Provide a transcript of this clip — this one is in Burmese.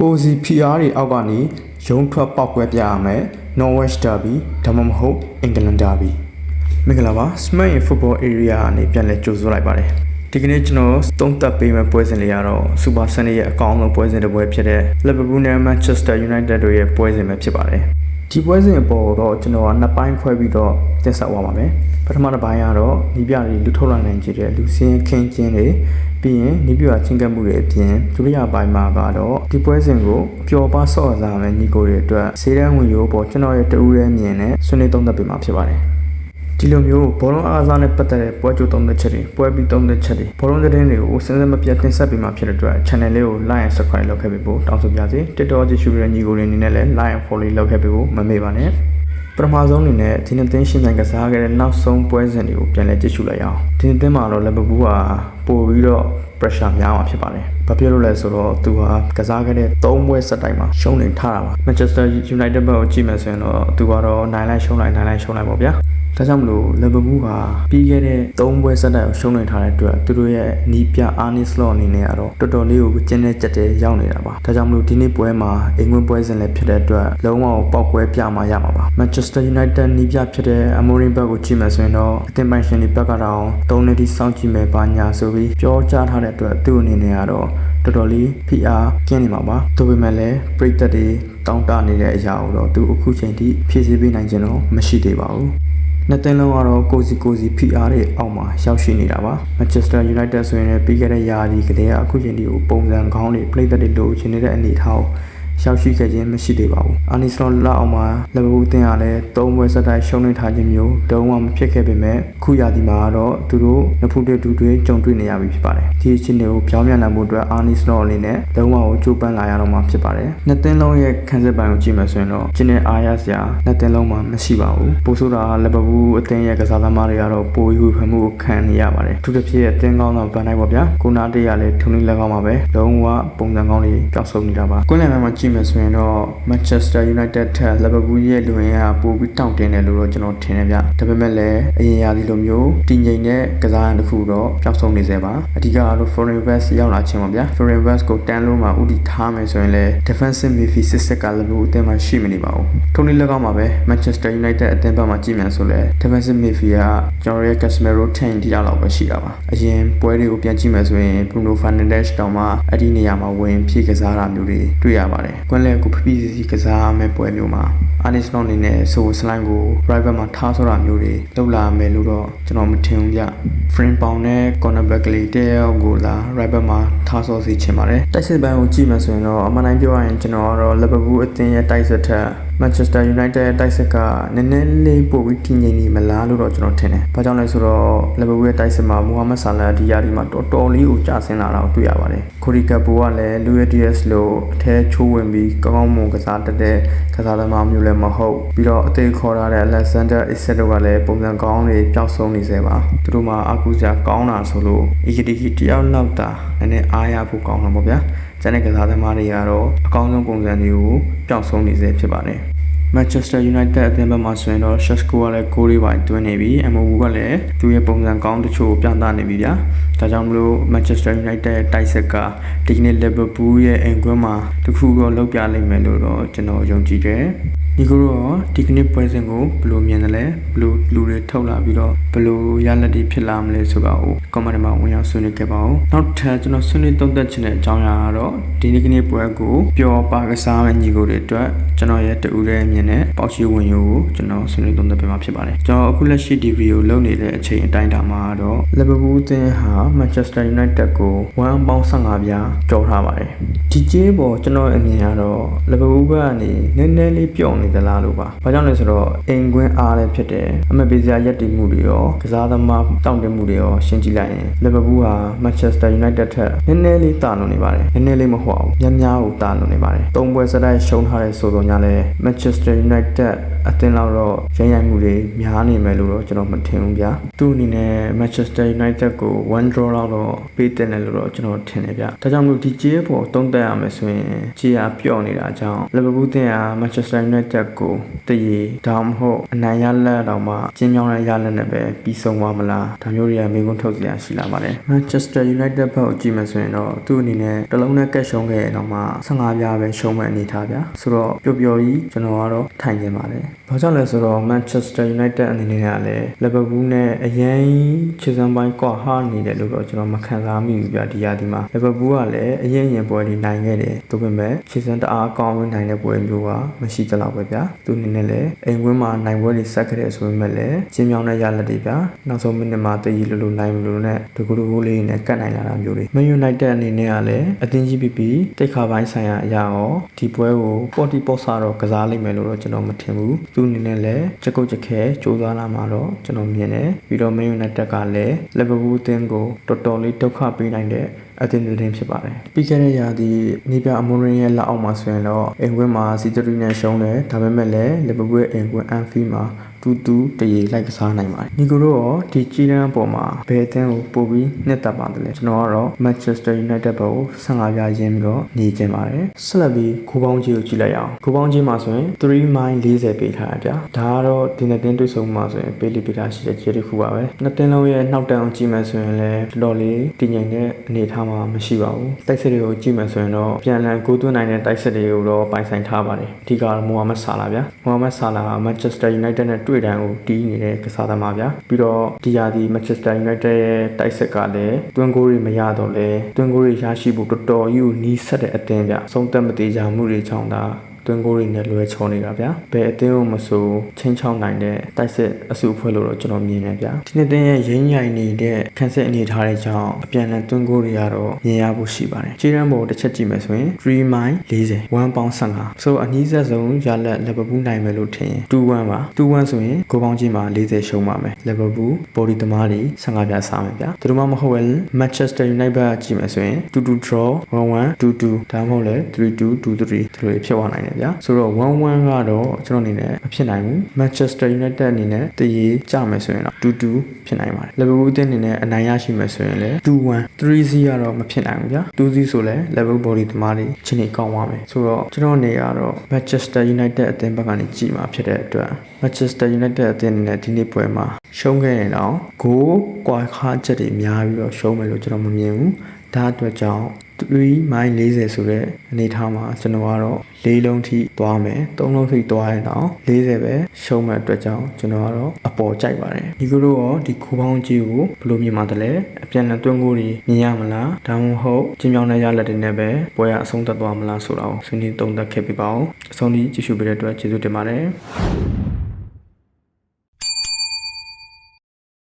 ကိုစီ PR တွေအောက်ကနေရုံးထွက်ပောက်ကွဲပြရမယ် Norwich Derby ဒါမှမဟုတ် England Derby မင်္ဂလာပါ Smart in Football Area အနေပြန်လည်ကြိုဆိုလိုက်ပါတယ်ဒီကနေ့ကျွန်တော်သုံးသပ်ပေးမယ့်ပွဲစဉ်လေးကတော့ Super Sunday ရဲ့အကောင်းဆုံးပွဲစဉ်တစ်ပွဲဖြစ်တဲ့ Liverpool နဲ့ Manchester United တို့ရဲ့ပွဲစဉ်ပဲဖြစ်ပါတယ်ဒီပွဲစဉ်အပေါ်တော့ကျွန်တော်ကနှစ်ပိုင်းခွဲပြီးတော့တင်ဆက်သွားပါမယ်ပထမတစ်ပိုင်းကတော့ညီပြတွေလူထုတ်လာနိုင်ကြတဲ့လူစင်းခင်းချင်းတွေပြီးရင်ညီပြချင်းကပ်မှုတွေအပြင်ဒုတိယပိုင်းမှာကတော့ဒီပွဲစဉ်ကိုပျော်ပါဆော့စားမယ်ညီကိုတွေအတွက်ဈေးတန်းဝင်ရိုးပေါ်ကျွန်တော်ရဲ့တူးရဲမြင်နဲ့ဆွေးနွေးသုံးသပ်ပေးမှာဖြစ်ပါတယ်ဒီလိုမျိုးဘောလုံးအားကစားနဲ့ပတ်သက်တဲ့ပွဲကြိုသုံးသက်ချက်တွေပွဲပြီးသုံးသက်ချက်တွေဘောလုံးသတင်းတွေကိုစဉ်ဆက်မပြတ်တင်ဆက်ပေးမှာဖြစ်တဲ့အတွက် channel လေးကို like and subscribe လုပ်ခဲ့ပေးဖို့တောင်းဆိုပါရစေ TikTok ကြည့်ရှုတဲ့ညီကိုတွေအနေနဲ့လည်း like and follow လုပ်ခဲ့ပေးဖို့မမေ့ပါနဲ့ပထမဆုံးအနေနဲ့ဒီနေ့သင်းရှင်ပြန်ကစားခဲ့တဲ့နောက်ဆုံးပွဲစဉ်တွေကိုပြန်လည်ကြည့်ရှုလိုက်အောင်ဒီနေ့သင်းမှာတော့ Liverpool ကပို့ပြီးတော့ pressure များမှာဖြစ်ပါတယ်ဘာဖြစ်လို့လဲဆိုတော့သူကကစားခဲ့တဲ့3ပွဲဆက်တိုက်မှာရှုံးနေထားတာပါ Manchester United ဘက်ကိုကြည့်မယ်ဆိုရင်တော့သူကတော့နိုင်လိုက်ရှုံးလိုက်ပေါ့ဗျာဒါကြောင့်မလို့ Liverpool ကပြီးခဲ့တဲ့3ပွဲဆက်တိုက်ကိုရှုံးနေထားတဲ့အတွက်သူတို့ရဲ့နီးပြ Arne Slot အနေနဲ့ကတော့တော်တော်လေးကိုကျင်းတဲ့ကြက်တဲ့ရောက်နေတာပါဒါကြောင့်မလို့ဒီနေ့ပွဲမှာအင်္ဂလန်ပွဲစဉ်လည်းဖြစ်တဲ့အတွက်လုံးဝပေါက်ကွဲပြမှာရမှာပါ Manchester United နီးပြဖြစ်တဲ့ Amorim ဘက်ကိုကြည့်မယ်ဆိုရင်တော့အသင်းပိုင်ရှင်တွေဘက်ကတော့3နှစ်ထိစောင့်ကြည့်မယ်ပါညာဆိုပြီးပြောကြားထားတဲ့အတွက်သူ့အနေနဲ့ကတော့တော်တော်လေး PR ကျင်းနေမှာပါဒါပေမဲ့လည်းပရိသတ်တွေတောင်းတနေတဲ့အရာကိုတော့သူအခုချိန်ထိဖြည့်ဆည်းပေးနိုင်ခြင်းတော့မရှိသေးပါဘူးနှစ်သင်းလုံးကတော့ကိုစီ PR တွေအောက်မှာရောက်ရှိနေတာပါ Manchester United ဆိုရင်လည်းပြီးခဲ့တဲ့ရာသီကတည်းကအခုချိန်ထိကိုပုံစံကောင်းတွေ play သက်တွေလိုချင်နေတဲ့အနေအထားကိုရောက်ရှိခဲ့ခြင်းမရှိသေးပါဘူး။ Arne Slot လက်အောက်မှာ Liverpool အသင်းကလည်း3ပွဲဆက်တိုက်ရှုံးနေထားခြင်းမျိုးတုံးဝမဖြစ်ခဲ့ပေမဲ့ခုရာသီမှာတော့သူတို့နှစ်ဖူးတွေ့တူတွေ့ကြုံတွေ့နေရပြီဖြစ်ပါတယ်။ဒီအခြေအနေကိုပြောင်းပြန်နိုင်ဖို့အတွက် Arne Slot အနေနဲ့လုံးဝကိုကြိုးပမ်းလာရတော့မှာဖြစ်ပါတယ်။နှစ်သင်းလုံးရဲ့ခန်းစစ်ပိုင်းကိုကြည့်မယ်ဆိုရင်တော့ကျင်းတဲ့အားရစရာနှစ်သင်းလုံးမှာမရှိပါဘူး။ပိုဆိုးတာ Liverpool အသင်းရဲ့ကစားသမားတွေကတော့ပိုဝေဖန်မှုကိုခံနေရပါတယ်။သူတစ်ဖြစ်ရဲ့အသင်းကောင်းတော့ဗန်နိုင်ပေါ့ဗျာ။ကိုနာတေးရလည်းထုံလေးလက်ကောင်းပါပဲ။လုံးဝပုံစံကောင်းတွေကြောက်ဆုံးနေတာပါ။ကွင်းလယ်မှာကြည့်မယ်ဆိုရင်တော့ Manchester United ထက် Liverpool ရဲ့လူဝင်ကပိုပြီးတောင့်တင်းတယ်လို့တော့ကျွန်တော်ထင်တယ်ဗျ။ဒါပေမဲ့လည်းအရင်ရာသီလိုမျိုးတည်ငြိမ်တဲ့ကစားရတစ်ခုတော့ပျောက်ဆုံးနေသေးပါ။အဓိကတော့ Foreign West ရောက်လာခြင်းပါဗျာ။ Foreign West ကိုတန်းလို့မှဥတီထားမယ်ဆိုရင်လည်း Defensive Midfield စစ်က Liverpool အသင်းမှာရှိမနေပါဘူး။ထုံးလေးလက်ကောင်းပါပဲ Manchester United အသင်းဘက်မှာကြည့်မြန်ဆိုလဲ Defensive Midfield ကကျွန်တော်ရဲ့ Casemiro ထိန်တီလောက်ပဲရှိတာပါ။အရင်ပွဲတွေကိုပြန်ကြည့်မယ်ဆိုရင် Bruno Fernandes တောင်မှအဲ့ဒီနေရာမှာဝင်ဖြည့်ကစားတာမျိုးတွေတွေ့ရပါတယ်။ကွင်းလယ်ကိုဖိစီကစားမဲ့ပွဲမျိုးမှာ Arne Slot အနေနဲ့ဆိုစလိုင်းကို right back မှာထားဆိုတာမျိုးတွေလုပ်လာမယ်လို့တော့ကျွန်တော်မထင်ဘူးဗျ။ Frame Pound နဲ့ Corner back လေးတဲကိုလာ right back မှာထားဆော့စီချင်ပါတယ်။တိုက်စစ်ပိုင်းကိုကြည့်မှဆိုရင်တော့အမှန်တိုင်းပြောရရင်ကျွန်တော်ကတော့ Liverpool အသင်းရဲ့တိုက်စစ်ထက် Manchester United ရဲ့တိုက်စစ်ကနည်းနည်းလေးပိုပြီးတည်ငြိမ်နေမလားလို့တော့ကျွန်တော်ထင်တယ်။ဘာကြောင့်လဲဆိုတော့ Liverpool ရဲ့တိုက်စစ်မှာ Mohamed Salah ဒီယာဒီမှာတော်တော်လေးကိုကျဆင်းလာတာကိုတွေ့ရပါတယ်။ Cody Gakpo ကလည်း Luis Diaz လို့အထဲချိုးဝင်ပြီးကောင်းမွန်ကစားတတ်တဲ့ကစားသမားမျိုးလည်းမဟုတ်ပြီးတော့အသေးခေါ်ထားတဲ့ Alexander Isak တို့ကလည်းပုံစံကောင်းတွေပျောက်ဆုံးနေစေပါသူတို့မှာအကူစရာကောင်းတာဆိုလို့ EKTK တယောက်လောက်တာနည်းနည်းအားရဖို့ကောင်းတာပေါ့ဗျာကျန်တဲ့ကစားသမားတွေကတော့အကောင်းဆုံးပုံစံတွေကိုပျောက်ဆုံးနေစေဖြစ်ပါတယ်Manchester United အသင်းဘက်မှာဆိုရင်တော့ Sheshko ကလည်းဂိုးတွေပိုင်းတွင်းနေပြီ MOU ကလည်းသူ့ရဲ့ပုံစံကောင်းတချို့ပြသနေပြီဗျာဒါကြောင့်မလို့ Manchester United ရဲ့တိုက်စစ်ကဒီကနေ့ Liverpool ရဲ့အင်ကွင်းမှာတခုတော့လောက်ပြလိမ့်မယ်လို့တော့ကျွန်တော်ယုံကြည်တယ်ဒီကိုတော့ဒီကနေ့ပွဲစဉ်ကိုဘယ်လိုမြင်တယ်လဲဘယ်လိုလူတွေထုတ်လာပြီးတော့ဘယ်လိုရလဒ်တွေဖြစ်လာမလဲဆိုတာကို comment မှာဝင်ရောက်ဆွေးနွေးခဲ့ပါဦးနောက်ထပ်ကျွန်တော်ဆွေးနွေးသုံးသပ်ချင်တဲ့အကြောင်းအရာကတော့ဒီနေ့ကနေ့ပွဲကိုပျော်ပါကစားမဲ့ညီကိုတွေအတွက်ကျွန်တော်ရဲ့တူတဲ့မြင်တဲ့ပေါက်ရှိဝင်ရိုးကိုကျွန်တော်ဆွေးနွေးသုံးသပ်ပေးမှာဖြစ်ပါတယ်ကျွန်တော်အခုလက်ရှိဒီဗီဒီယိုလုပ်နေတဲ့အချိန်အတိုင်းတာမှာတော့ Liverpool အသင်းဟာ Manchester United ကို1.15ပြားကျော်ထားပါတယ်ဒီကြေးပေါ်ကျွန်တော်အမြင်ကတော့ Liverpool ကနေနည်းနည်းလေးပျော့နေသလားလို့ပါ။ဘာကြောင့်လဲဆိုတော့အင်ကွင်းအားလည်းဖြစ်တယ်။အမပေးစရာရက်တည်မှုတွေရောကစားသမားတောင့်တမှုတွေရောရှင်းကြည့်လိုက်ရင် Liverpool ဟာ Manchester United ထက်နည်းနည်းလေးတာလွန်နေပါတယ်။နည်းနည်းလေးမဟုတ်အောင်များများကိုတာလွန်နေပါတယ်။၃ပွဲစတိုက်ရှုံးထားတဲ့ဆိုတော့ညလည်း Manchester United အသင်းလောက်တော့ရိုင်းမှုတွေများနေမယ်လို့တော့ကျွန်တော်မထင်ဘူးဗျာ။သူ့အနေနဲ့ Manchester United ကို1 draw လောက်တော့ပေးတယ်လို့တော့ကျွန်တော်ထင်တယ်ဗျ။ဒါကြောင့်မို့ဒီကြေးပေါ်သုံးသပ်ရမယ်ဆိုရင်ကြေးကပျော့နေတာကြောင့် Liverpool အသင်းဟာ Manchester United တက်ကိုတရေဒါမှမဟုတ်အနိုင်ရလက်တော့မှကျင်းမြောင်းတဲ့ရလက်နဲ့ပဲပြီးဆုံးသွားမလားဒါမျိုးတွေကမေးခွန်းထုတ်စရာရှိလာပါတယ် Manchester United ဘက်ကိုကြည့်မှဆိုရင်တော့သူ့အနေနဲ့တလုံးနဲ့ကက်ရှုံးခဲ့ရင်တော့မှ15ပြားပဲရှုံးမဲ့အနေထားဗျာဆိုတော့ပျော်ပျော်ကြီးကျွန်တော်ကတော့ထိုင်နေပါတယ်ဘာကြောင့်လဲဆိုတော့ Manchester United အနေနဲ့ကလည်း Liverpool နဲ့အရင်ခြေစမ်းပိုင်းကွာဟာနေတယ်လို့တော့ကျွန်တော်မခံစားမိဘူးဗျာဒီရာသီမှာ Liverpool ကလည်းအရင်ပွဲတွေနိုင်ခဲ့တယ်ဒါပေမဲ့ခြေစမ်းတအားကောင်းဝင်နိုင်တဲ့ပွဲမျိုးကမရှိသလောက်ပဲဗျာသူအနေနဲ့လည်းအိမ်ဝင်းမှာနိုင်ပွဲတွေဆက်ခဲ့တယ်ဆိုပေမဲ့လည်းကျင်းမြောင်းတဲ့ရလက်တွေဗျာနောက်ဆုံးမိနစ်မှာတည်ရလို့နိုင်မလို့နဲ့ဒီကူလိုလေးနဲ့ကတ်နိုင်လာတာမျိုးတွေ Man United အနေနဲ့ကလည်းအသင်းကြီးပြီးတိတ်ခါပိုင်းဆိုင်ရာအရာရောဒီပွဲကိုပေါ်တီပေါ်ဆာတော့ကစားလိမ့်မယ်လို့တော့ကျွန်တော်မထင်ဘူးသူအနေနဲ့လည်းချက်ကုတ်ချက်ခဲကြိုးစားလာမှာတော့ကျွန်တော်မြင်တယ်ပြီးတော့ Man United ကလည်း Liverpool အသင်းကိုတော်တော်လေးဒုက္ခပေးနိုင်တဲ့အသင်းတွေဖြစ်ပါတယ်ပြီးခဲ့တဲ့ရာသီနေပြအမွန်ရင်ရဲ့လက်အောက်မှာဆိုရင်တော့အိမ်ဝင်းမှာစီတရီနဲ့ရှုံးတယ်ဒါပေမဲ့လည်း Liverpool အိမ်ဝင်းအန်ဖီမှာတူတရေလိုက်ကစားနိုင်ပါတယ်။ညီကိုတို့ရောဒီကြီးတန်းအပေါ်မှာဘယ်အသင်းကိုပို့ပြီးနှစ်သက်ပါတယ်လဲ။ကျွန်တော်ကတော့ Manchester United ဘက်ကို15ပြားရင်းပြီးတော့နေကျင်ပါတယ်။ဆက်လက်ပြီးဂိုးပေါင်းကြီးကိုကြည့်လိုက်အောင်။ဂိုးပေါင်းကြီးမှာဆိုရင်3မိုင်40ပေးထားတာဗျာ။ဒါကတော့ဒီနှစ်တင်းတွေ့ဆုံမှာဆိုရင်ပေးလိပေးထားရှိတဲ့ခြေတစ်ခုပါပဲ။နှစ်တင်းလုံးရဲ့နှောက်တန်းအောင်ကြည့်မယ်ဆိုရင်လည်းတော်တော်လေးတည်ငြိမ်တဲ့အနေအထားမှာမရှိပါဘူး။တိုက်စစ်တွေကိုကြည့်မယ်ဆိုရင်တော့ပြန်လည်ဂိုးသွင်းနိုင်တဲ့တိုက်စစ်တွေကိုတော့ပိုင်ဆိုင်ထားပါတယ်။အဓိကတော့မိုဟာမက်ဆာလာဗျာ။မိုဟာမက်ဆာလာက Manchester United နဲ့တွေ့တိုင်းကိုတီးနေတဲ့ကစားသမားဗျာပြီးတော့ဒီယာဒီ Manchester United ရဲ့တိုက်စစ်ကလည်းတွင်းဂိုးတွေမရတော့လဲတွင်းဂိုးတွေရရှိဖို့တော်တော်ကြီးကိုနီးစပ်တဲ့အသင်းဗျအဆုံးသက်မသေးကြမှုတွေကြောင့်ဒါတွင်းကိုတွေနဲ့လွဲချောနေတာဗျာဘယ်အသင်းကိုမဆိုချင်းချောင်းနိုင်တဲ့တိုက်စစ်အစုအဖွဲ့လို့တော့ကျွန်တော်မြင်နေဗျာဒီနေ့တင်းရဲ့ရင်းရိုင်နေတဲ့ခန်းစစ်အနေထားတဲ့ကြောင့်အပြန်အလှန်တွင်းကိုတွေကတော့မြင်ရဖို့ရှိပါတယ်ခြေတန်းပေါ်တစ်ချက်ကြည့်မယ်ဆိုရင်3မိုင်40 1ပေါင်း15ဆိုအနည်းဆက်ဆုံးရလက် Liverpool နိုင်မယ်လို့ထင်ရင်2-1ပါ2-1ဆိုရင်ကိုပေါင်းကြီးမှာ40ရှုံးပါမယ် Liverpool ဘော်ဒီသမားတွေ15ပြားစားမယ်ဗျာသူတို့မှမဟုတ်ပဲ Manchester United ကြည့်မယ်ဆိုရင်2-2 draw 1-1 2-2ဒါမှမဟုတ်လဲ3-2 2-3ဒီလိုဖြစ်သွားနိုင်တယ်ဗျာဆိုတော့1-1ကတော့ကျွန်တော်အနေနဲ့မဖြစ်နိုင်ဘူး Manchester United အနေနဲ့တည်ရကြမယ်ဆိုရင်တော့2-2ဖြစ်နိုင်ပါတယ် Liverpool အသင်းအနေနဲ့အနိုင်ရရှိမယ်ဆိုရင်လည်း2-1 3-0ကတော့မဖြစ်နိုင်ဘူးဗျာ2-0ဆိုလဲ Liverpool body သမားတွေချင်းနေကောင်းသွားမယ်ဆိုတော့ကျွန်တော်အနေကတော့ Manchester United အသင်းဘက်ကနေကြည့်မှာဖြစ်တဲ့အတွက် Manchester United အသင်းအနေနဲ့ဒီနေ့ပွဲမှာရှုံးခဲ့ရင်တော့ဂိုးကွာခါချက်တွေများပြီးတော့ရှုံးမယ်လို့ကျွန်တော်မမြင်ဘူးဒါအတွက်ကြောင့်3မိုင်40ဆိုတဲ့အနေထားမှာကျွန်တော်ကတော့4လုံးထိသွားမယ်3လုံးထိသွားရင်တော့40ပဲရှုံးမဲ့အတွက်ကြောင့်ကျွန်တော်ကတော့အပေါ်ကြိုက်ပါတယ်ဒီလိုတော့ဒီခိုးပေါင်းကြီးကိုဘယ်လိုမြင်မှတလဲအပြန်အလှန်တွန်းကိုတွေမြင်ရမလားဒါမှမဟုတ်ကျင်းမြောင်းတဲ့ရလက်တွေနဲ့ပဲပွဲရအဆုံးသတ်သွားမလားဆိုတော့ဆွေးနွေးသုံးသပ်ခဲ့ပြပါဦးအဆုံးထိကြည့်ရှုပေးတဲ့အတွက်ကျေးဇူးတင်ပါတယ်